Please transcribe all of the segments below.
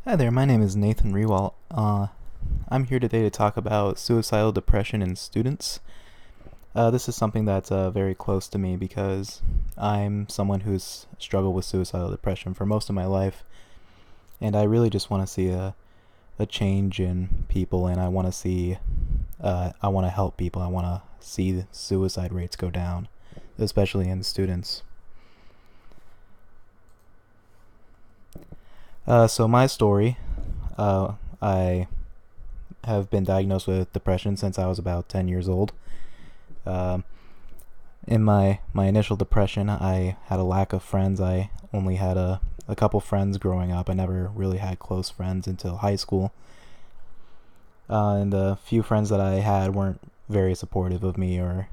Hi there, my name is Nathan Rewalt. I'm here today to talk about suicidal depression in students. This is something that's very close to me because I'm someone who's struggled with suicidal depression for most of my life, and I really just want to see a change in people, and I want to help people. I want to see suicide rates go down, especially in students. So my story, I have been diagnosed with depression since I was about 10 years old. Um, in my initial depression, I had a lack of friends. I only had a couple friends growing up. I never really had close friends until high school. And the few friends that I had weren't very supportive of me or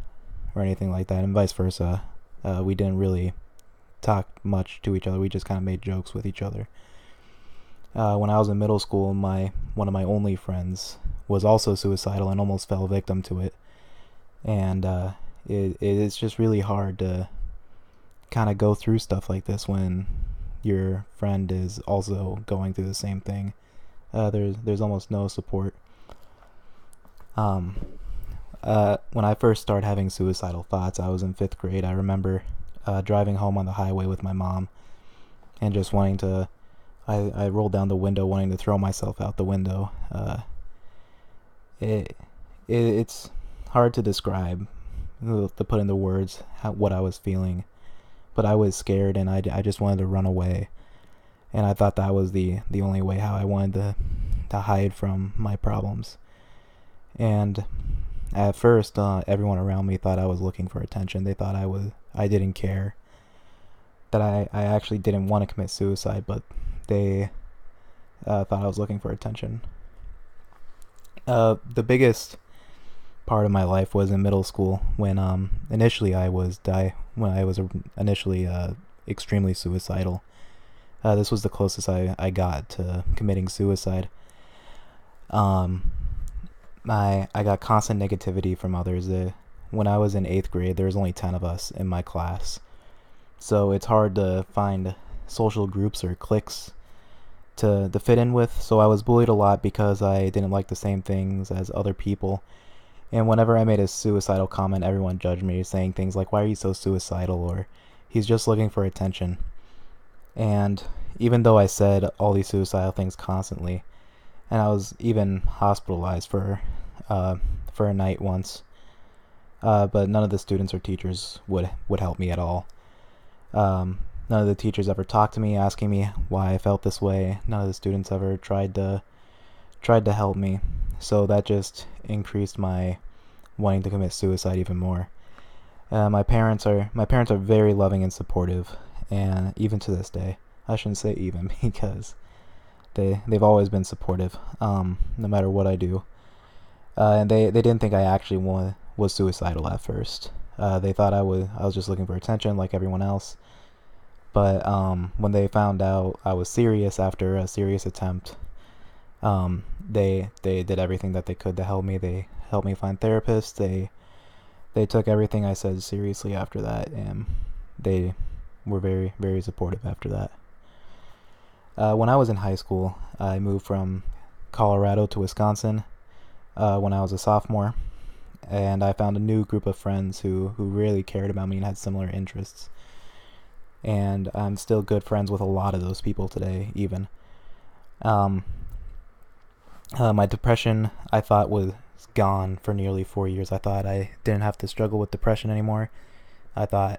anything like that, and vice versa. We didn't really talk much to each other. We just kind of made jokes with each other. When I was in middle school, my one of my only friends was also suicidal and almost fell victim to it. And it's just really hard to kind of go through stuff like this when your friend is also going through the same thing. There's almost no support. Um, when I first started having suicidal thoughts, I was in fifth grade. I remember driving home on the highway with my mom and just wanting to. I rolled down the window, wanting to throw myself out the window. It, it's hard to describe, to put into words what I was feeling, but I was scared and I just wanted to run away. And I thought that was the only way how I wanted to hide from my problems. And at first, everyone around me thought I was looking for attention. They thought I didn't care, that I actually didn't want to commit suicide, but they thought I was looking for attention. The biggest part of my life was in middle school when when I was initially extremely suicidal. This was the closest I got to committing suicide. Um, I got constant negativity from others. When I was in eighth grade, there was only 10 of us in my class, so it's hard to find social groups or cliques to fit in with. So I was bullied a lot because I didn't like the same things as other people. And whenever I made a suicidal comment, everyone judged me, saying things like, "Why are you so suicidal?" or "He's just looking for attention." And even though I said all these suicidal things constantly, and I was even hospitalized uh, for a night once, but none of the students or teachers would help me at all. None of the teachers ever talked to me, asking me why I felt this way. None of the students ever tried to help me. So that just increased my wanting to commit suicide even more. My parents are very loving and supportive, and even to this day, I shouldn't say even because they've always been supportive, no matter what I do. And they didn't think I actually was suicidal at first. They thought I was just looking for attention like everyone else. But when they found out I was serious after a serious attempt, they did everything that they could to help me. They helped me find therapists. They took everything I said seriously after that, and they were very, very supportive after that. When I was in high school, I moved from Colorado to Wisconsin when I was a sophomore, and I found a new group of friends who really cared about me and had similar interests. And I'm still good friends with a lot of those people today, even. Um, my depression, I thought, was gone for nearly 4 years. I thought I didn't have to struggle with depression anymore. I thought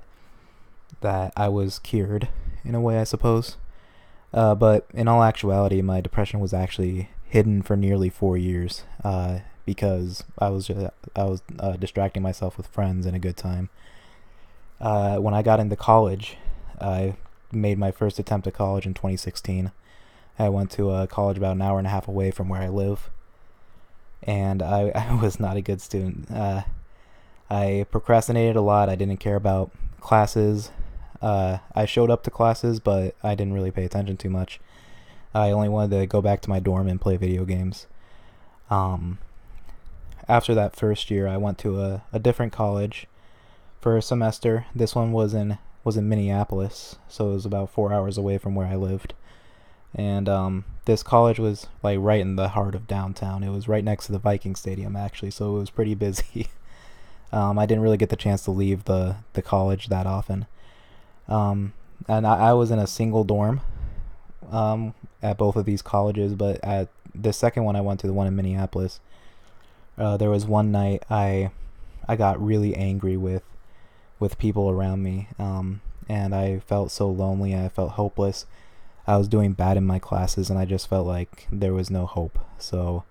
that I was cured, in a way, I suppose. But in all actuality, my depression was actually hidden for nearly 4 years because I was distracting myself with friends and a good time. When I got into college, I made my first attempt at college in 2016. I went to a college about an hour and a half away from where I live, and I was not a good student. I procrastinated a lot. I didn't care about classes. I showed up to classes, but I didn't really pay attention too much. I only wanted to go back to my dorm and play video games. Um, After that first year, I went to a different college for a semester. This one was in Minneapolis, so it was about 4 hours away from where I lived. And this college was like right in the heart of downtown. It was right next to the Viking Stadium, actually, so it was pretty busy. I didn't really get the chance to leave the college that often. Um, and I was in a single dorm at both of these colleges, but at the second one I went to, the one in Minneapolis, there was one night I got really angry with people around me, and I felt so lonely. I felt hopeless. I was doing bad in my classes, and I just felt like there was no hope. So,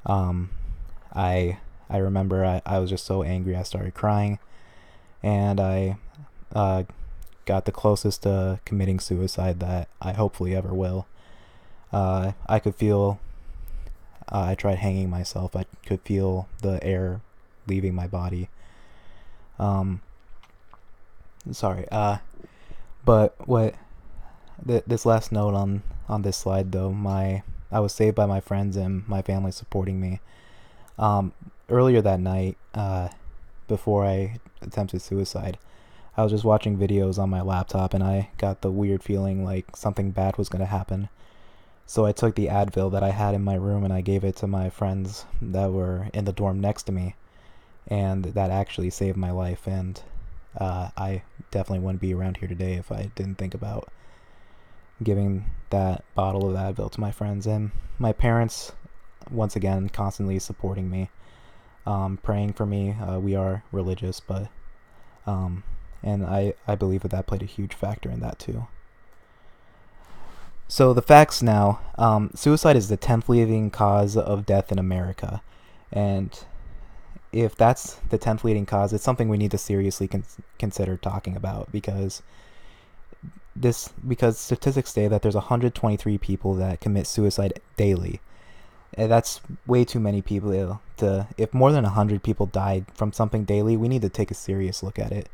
um, I remember I was just so angry. I started crying, and I uh, got the closest to committing suicide that I hopefully ever will. I could feel. I tried hanging myself. I could feel the air leaving my body. Um, Sorry. But this last note on this slide though, I was saved by my friends and my family supporting me. Um, Earlier that night, before I attempted suicide, I was just watching videos on my laptop and I got the weird feeling like something bad was gonna happen. So I took the Advil that I had in my room and I gave it to my friends that were in the dorm next to me, and that actually saved my life. And I definitely wouldn't be around here today if I didn't think about giving that bottle of Advil to my friends. And my parents, once again, constantly supporting me, praying for me. We are religious, but and I believe that played a huge factor in that too. So the facts now: suicide is the 10th leading cause of death in America, and if that's the 10th leading cause, it's something we need to seriously consider talking about, because statistics say that there's 123 people that commit suicide daily. And that's way too many people to. If more than 100 people died from something daily, we need to take a serious look at it.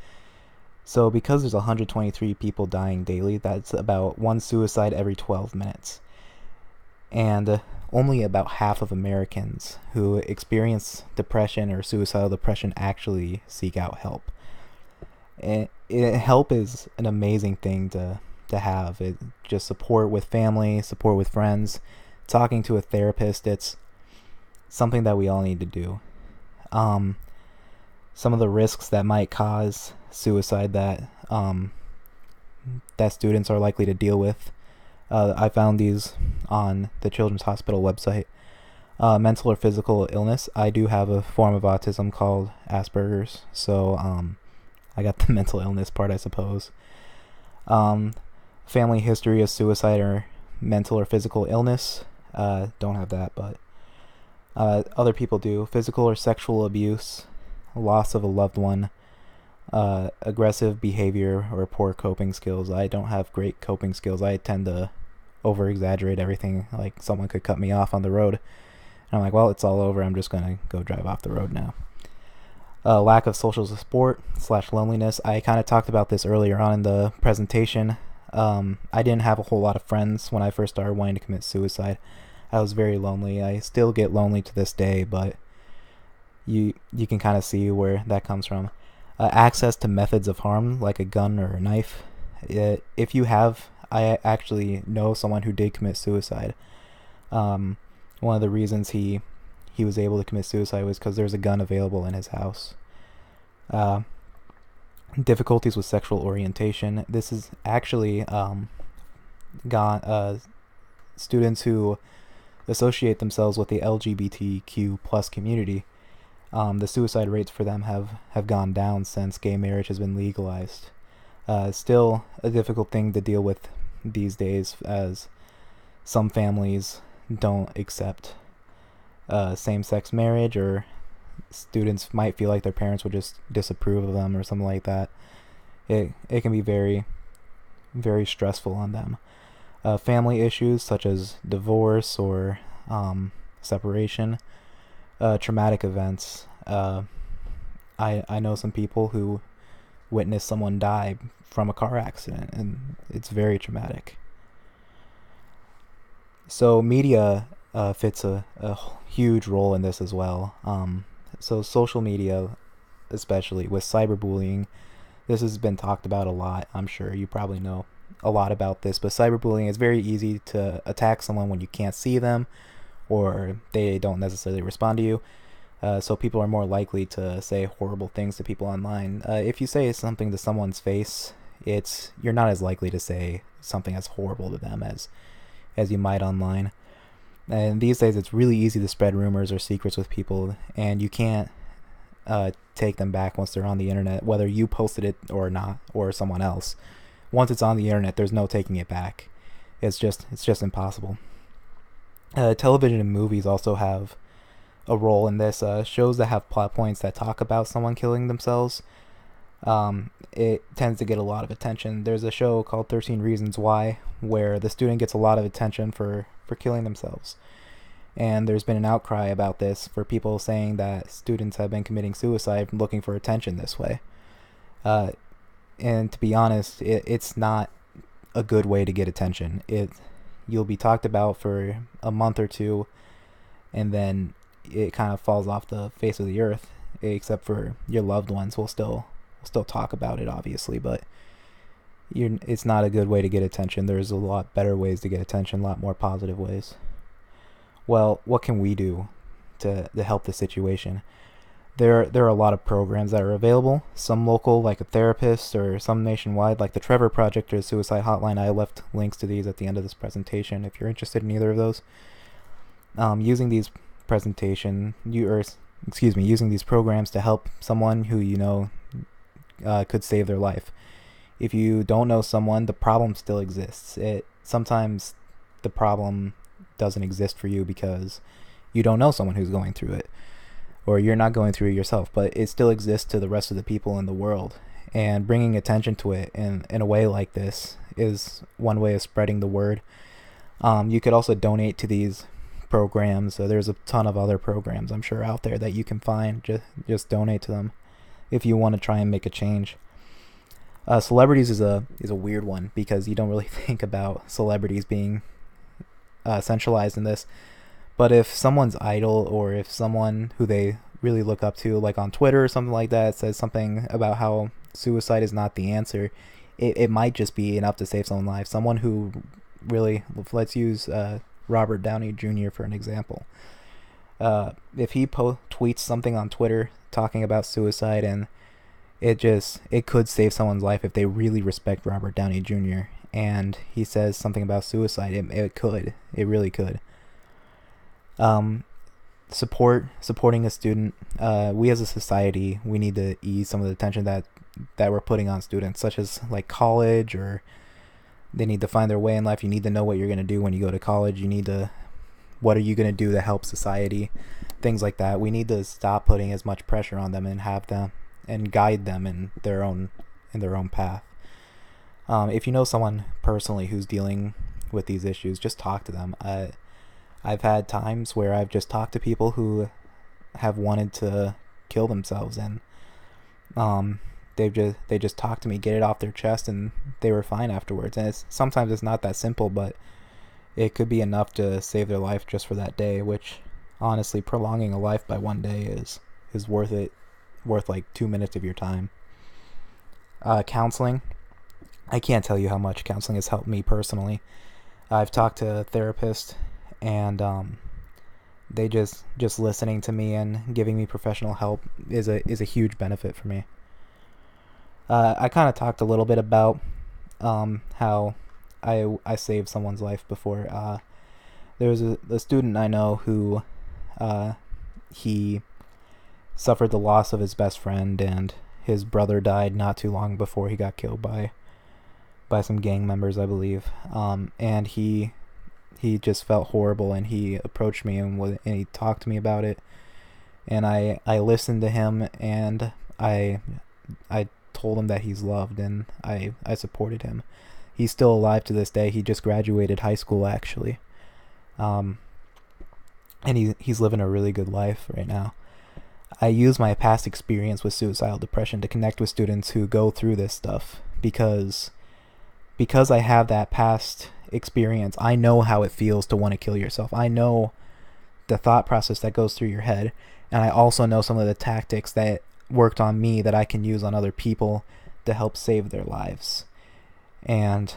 So because there's 123 people dying daily, that's about one suicide every 12 minutes. And only about half of Americans who experience depression or suicidal depression actually seek out help. And help is an amazing thing to have. It just support with family, support with friends, talking to a therapist. It's something that we all need to do. Some of the risks that might cause suicide that students are likely to deal with. I found these on the Children's Hospital website. Mental or physical illness. I do have a form of autism called Asperger's, so I got the mental illness part, I suppose. Family history of suicide or mental or physical illness. Don't have that, but other people do. Physical or sexual abuse, loss of a loved one, aggressive behavior or poor coping skills. I don't have great coping skills. I tend to over exaggerate everything. Like someone could cut me off on the road, and I'm like, well, it's all over. I'm just gonna go drive off the road now. Lack of social support / loneliness. I kind of talked about this earlier on in the presentation. I didn't have a whole lot of friends when I first started wanting to commit suicide. I was very lonely. I still get lonely to this day, but you can kind of see where that comes from. Access to methods of harm like a gun or a knife. If you have, I actually know someone who did commit suicide. One of the reasons he was able to commit suicide was because there's a gun available in his house. Difficulties with sexual orientation. This is actually students who associate themselves with the LGBTQ plus community. The suicide rates for them have gone down since gay marriage has been legalized. Still a difficult thing to deal with these days, as some families don't accept same-sex marriage, or students might feel like their parents would just disapprove of them or something like that. It can be very, very stressful on them. Family issues such as divorce or separation, traumatic events. I know some people who witnessed someone die from a car accident, and it's very traumatic. So media fits a huge role in this as well. So social media, especially with cyberbullying, this has been talked about a lot. I'm sure you probably know a lot about this, but cyberbullying is very easy to attack someone when you can't see them or they don't necessarily respond to you. So people are more likely to say horrible things to people online. If you say something to someone's face, you're not as likely to say something as horrible to them as you might online. And these days, it's really easy to spread rumors or secrets with people, and you can't take them back once they're on the internet, whether you posted it or not, or someone else. Once it's on the internet, there's no taking it back. It's just impossible. Television and movies also have a role in this. Shows that have plot points that talk about someone killing themselves, it tends to get a lot of attention. There's a show called 13 Reasons Why, where the student gets a lot of attention for killing themselves. And there's been an outcry about this for people saying that students have been committing suicide looking for attention this way. And to be honest, it's not a good way to get attention. You'll be talked about for a month or two, and then it kind of falls off the face of the earth, except for your loved ones will still talk about it, obviously, but it's not a good way to get attention. There's a lot better ways to get attention, a lot more positive ways. Well, what can we do to help the situation? There are a lot of programs that are available, some local like a therapist, or some nationwide like the Trevor Project or the Suicide Hotline. I left links to these at the end of this presentation if you're interested in either of those. Using these using these programs to help someone who you know could save their life. If you don't know someone, the problem still exists. Sometimes the problem doesn't exist for you because you don't know someone who's going through it, or you're not going through it yourself, but it still exists to the rest of the people in the world. And bringing attention to it in a way like this is one way of spreading the word. You could also donate to these programs. There's a ton of other programs I'm sure out there that you can find. Just donate to them if you want to try and make a change. Celebrities is a weird one because you don't really think about celebrities being centralized in this. But if someone's idol, or if someone who they really look up to, like on Twitter or something like that, says something about how suicide is not the answer, it might just be enough to save someone's life. Someone who really, let's use Robert Downey Jr. for an example. If he tweets something on Twitter talking about suicide, and it could save someone's life if they really respect Robert Downey Jr. and he says something about suicide, it really could. Supporting a student. We as a society, we need to ease some of the tension that we're putting on students, such as like college, or they need to find their way in life. You need to know what you're going to do when you go to college. What are you going to do to help society? Things like that. We need to stop putting as much pressure on them and have them and guide them in their own path. If you know someone personally who's dealing with these issues, just talk to them. I've had times where I've just talked to people who have wanted to kill themselves, and they just talked to me, get it off their chest, and they were fine afterwards. And sometimes it's not that simple, but it could be enough to save their life just for that day, which honestly, prolonging a life by one day is worth it, worth like 2 minutes of your time. Counseling. I can't tell you how much counseling has helped me personally. I've talked to a therapist, and they just listening to me and giving me professional help is a huge benefit for me. I kind of talked a little bit about how I saved someone's life before. There was a student I know who he suffered the loss of his best friend, and his brother died not too long before he got killed by some gang members, I believe. And he just felt horrible, and he approached me and he talked to me about it, and I listened to him, and I told him that he's loved, and I supported him. He's still alive to this day. He just graduated high school, actually, and he's living a really good life right now. I use my past experience with suicidal depression to connect with students who go through this stuff, because I have that past experience. I know how it feels to want to kill yourself. I know the thought process that goes through your head, and I also know some of the tactics that worked on me that I can use on other people to help save their lives. And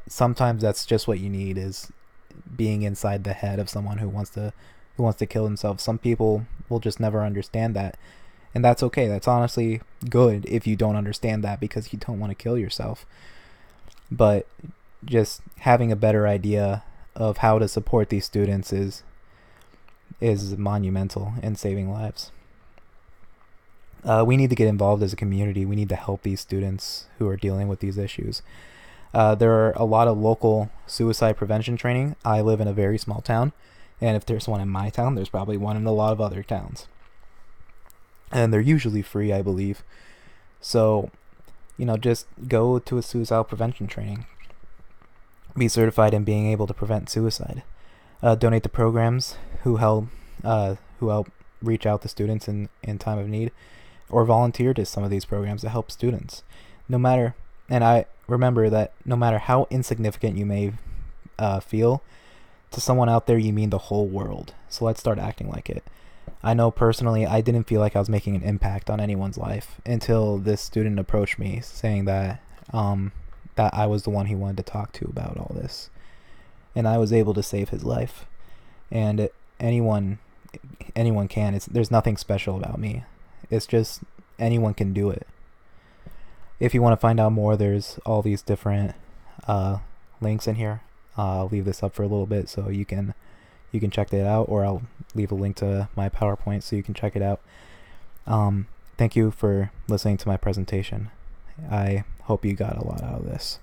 sometimes that's just what you need, is being inside the head of someone who wants to kill themselves. Some people will just never understand that, and that's okay. That's honestly good if you don't understand that, because you don't want to kill yourself. But just having a better idea of how to support these students is monumental in saving lives. We need to get involved as a community. We need to help these students who are dealing with these issues. There are a lot of local suicide prevention training. I live in a very small town, and if there's one in my town, there's probably one in a lot of other towns. And they're usually free, I believe. So, just go to a suicide prevention training. Be certified in being able to prevent suicide. Donate to programs who help reach out to students in time of need, or volunteer to some of these programs to help students. And I remember that no matter how insignificant you may feel, to someone out there you mean the whole world. So let's start acting like it. I know personally I didn't feel like I was making an impact on anyone's life until this student approached me saying that that I was the one he wanted to talk to about all this, and I was able to save his life. And anyone can. There's nothing special about me. It's just anyone can do it. If you want to find out more, there's all these different links in here. I'll leave this up for a little bit so you can check it out, or I'll leave a link to my PowerPoint so you can check it out. Thank you for listening to my presentation. I hope you got a lot out of this.